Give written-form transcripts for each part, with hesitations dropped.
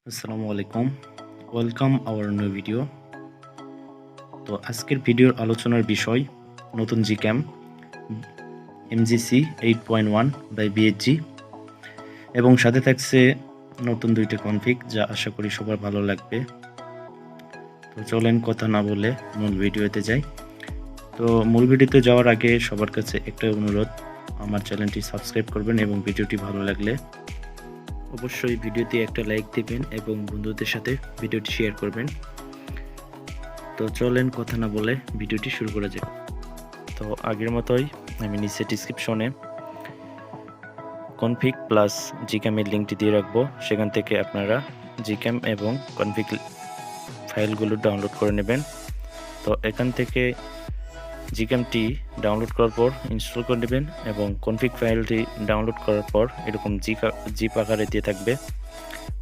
আসসালামু আলাইকুম, welcome our new video. তো আজকের ভিডিওর আলোচনার বিষয় নতুন GCAM MGC 8.1 বাই BSG এবং সাথে থাকছে নতুন দুইটা কনফিগ, যা আশা করি সবার ভালো লাগবে। তো চলেন কথা না বলে মূল ভিডিওতে যাই। তো মূল ভিডিওতে যাওয়ার আগে সবার কাছে একটা অনুরোধ, আমার চ্যানেলটি সাবস্ক্রাইব করবেন এবং ভিডিওটি ভালো লাগলে অবশ্যই ভিডিওতে একটা লাইক দিবেন এবং বন্ধুদের সাথে ভিডিওটি শেয়ার করবেন। তো চলেন কথা না বলে ভিডিওটি শুরু করা যাক। তো আগের মতোই আমি নিচে ডিসক্রিপশনে কনফিগ প্লাস GCAM এর লিঙ্কটি দিয়ে রাখবো, সেখান থেকে আপনারা GCAM এবং কনফিগ ফাইলগুলো ডাউনলোড করে নেবেন। তো এখান থেকে GCAMটি ডাউনলোড করার পর ইনস্টল করে নেবেন এবং কনফিগ ফাইলটি ডাউনলোড করার পর এরকম জিপ আকারে দিয়ে থাকবে।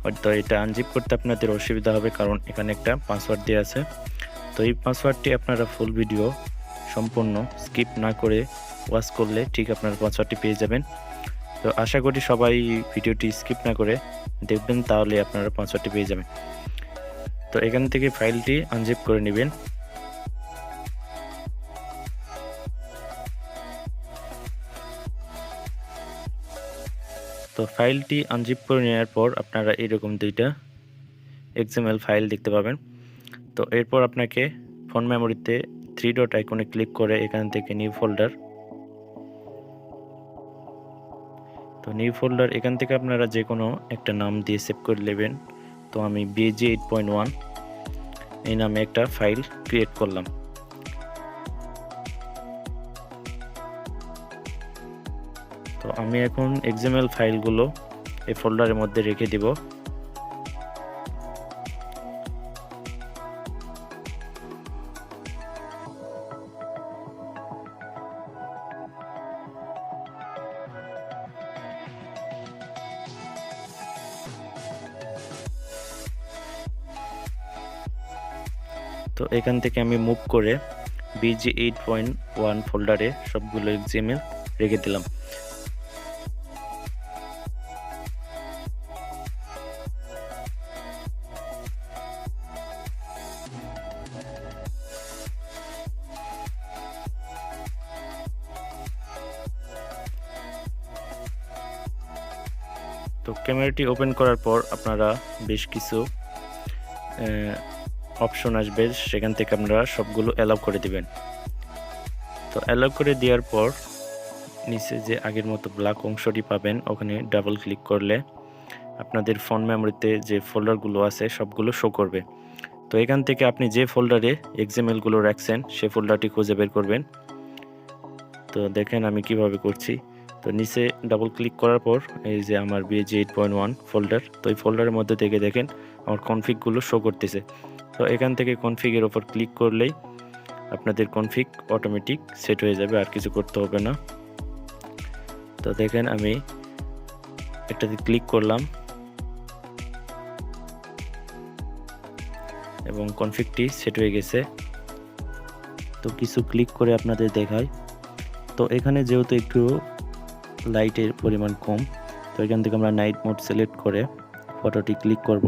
হয়তো এটা আনজিপ করতে আপনাদের অসুবিধা হবে, কারণ এখানে একটা পাসওয়ার্ড দেওয়া আছে। তো এই পাসওয়ার্ডটি আপনারা ফুল ভিডিও সম্পূর্ণ স্কিপ না করে ওয়াচ করলে ঠিক আপনারা পাসওয়ার্ডটি পেয়ে যাবেন। তো আশা করি সবাই ভিডিওটি স্কিপ না করে দেখবেন, তাহলে আপনারা পাসওয়ার্ডটি পেয়ে যাবেন। তো এখান থেকে ফাইলটি আনজিপ করে নেবেন। তো ফাইলটি আনজিপ করে নেওয়ার পর আপনারা এরকম দুইটা XML ফাইল দেখতে পাবেন। তো এরপর আপনাকে ফোন মেমোরিতে 3 ডট আইকনে ক্লিক করে এখান থেকে নিউ ফোল্ডার, তো নিউ ফোল্ডার এখান থেকে আপনারা যে কোনো একটা নাম দিয়ে সেভ করে নেবেন। তো আমি BSG 8.1 এই নামে একটা ফাইল ক্রিয়েট করলাম। তো আমি এখন XML ফাইলগুলো এই ফোল্ডারের মধ্যে রেখে দিব। তো এখান থেকে আমি মুভ করে BSG 8.1 ফোল্ডারে সবগুলো XML রেখে দিলাম। তো ক্যামেরাটি ওপেন করার পর আপনারা বেশ কিছু অপশন আসবে, সেখান থেকে আপনারা সবগুলো অ্যালাউ করে দিবেন। তো অ্যালাউ করে দেওয়ার পর নিচে যে আগের মতো ব্ল্যাক অংশটি পাবেন, ওখানে ডাবল ক্লিক করলে আপনাদের ফোন মেমোরিতে যে ফোল্ডারগুলো আছে সবগুলো শো করবে। তো এখান থেকে আপনি যে ফোল্ডারে XML গুলো রাখছেন সে ফোল্ডারটি খুঁজে বের করবেন। তো দেখেন আমি কিভাবে করছি। তো নিচে ডাবল ক্লিক করার পর এই যে আমার BSG 8.1 ফোল্ডার, তো এই ফোল্ডারের মধ্যে থেকে দেখেন আমার কনফিগগুলো শো করতেছে। তো এখান থেকে কনফিগের ওপর ক্লিক করলেই আপনাদের কনফিগ অটোমেটিক সেট হয়ে যাবে, আর কিছু করতে হবে না। তো দেখেন আমি একটাতে ক্লিক করলাম এবং কনফিগটি সেট হয়ে গেছে। তো কিছু ক্লিক করে আপনাদের দেখাই। তো এখানে যেহেতু একটু লাইটের পরিমাণ কম, তো এখান থেকে আমরা নাইট মোড সিলেক্ট করে ফটোটি ক্লিক করব।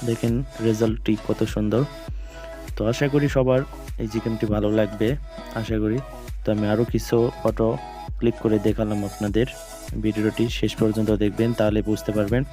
দেখেন রেজাল্টটি কত সুন্দর। তো আশা করি সবার এই GCAMটি ভালো লাগবে, আশা করি। তো আমি আরও কিছু ফটো ক্লিক করে দেখালাম আপনাদের। ভিডিওটি শেষ পর্যন্ত দেখবেন, তাহলে বুঝতে পারবেন।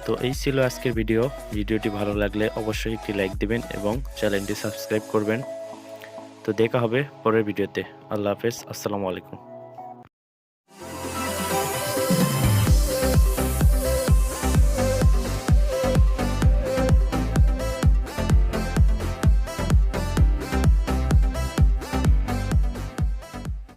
তো এই ছিল আজকের ভিডিওটি ভালো লাগলে অবশ্যই একটি লাইক দিবেন এবং চ্যানেলটি সাবস্ক্রাইব করবেন। তো দেখা হবে পরের ভিডিওতে। আল্লাহ হাফেজ, আসসালামু আলাইকুম।